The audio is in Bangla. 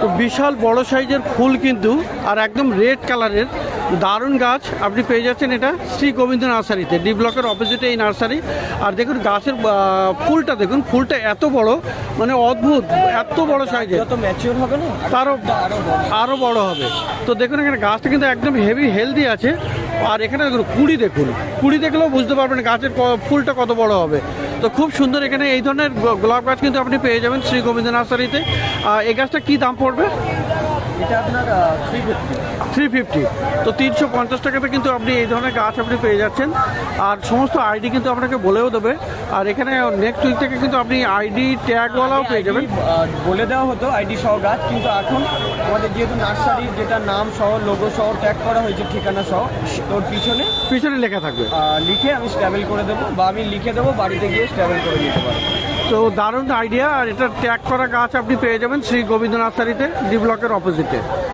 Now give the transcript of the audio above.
তো বিশাল বড় সাইজের ফুল কিন্তু, আর একদম রেড কালারের দারুণ গাছ আপনি পেয়ে যাচ্ছেন এটা শ্রী গোবিন্দ নার্সারিতে, ডি ব্লকের অপোজিটে এই নার্সারি। আর দেখুন গাছের ফুলটা দেখুন, ফুলটা এত বড়, মানে অদ্ভুত, এত বড় সাইজের। যত ম্যাচিওর হবে না আরও বড় হবে। তো দেখুন এখানে গাছটা কিন্তু একদম হেভি হেলদি আছে। আর এখানে দেখুন কুড়ি দেখলেও বুঝতে পারবেন গাছের ফুলটা কত বড় হবে। তো খুব সুন্দর এখানে এই ধরনের গোলাপ গাছ কিন্তু আপনি পেয়ে যাবেন শ্রী গোবিন্দ নার্সারিতে। এই গাছটা কী দাম পড়বে? এটা আপনার 350। তো 350 টাকাতে কিন্তু আপনি এই ধরনের গাছ আপনি পেয়ে যাচ্ছেন। আর সমস্ত আইডি কিন্তু আপনাকে বলেও দেবে। আর এখানে নেক্সট উইক থেকে কিন্তু আপনি আইডি ট্যাগওয়ালাও পেয়ে যাবেন। বলে দেওয়া হতো আইডি সহ গাছ, কিন্তু এখন আমাদের যেহেতু নার্সারির যেটা নাম সহ লোগো সহ ট্যাগ করা হয়েছে ঠিকানা সহ, তোর পিছনে লেখা থাকবে, লিখে আমি স্ট্যাবেল করে দেবো, বা আমি লিখে দেবো, বাড়িতে গিয়ে স্ট্যাবেল করে দিতে পারবো। তো দারুণ আইডিয়া। আর এটা ট্যাগ করা গাছ আপনি পেয়ে যাবেন শ্রী গোবিন্দ নার্সারিতে, ডি ব্লকের অপোজিটে।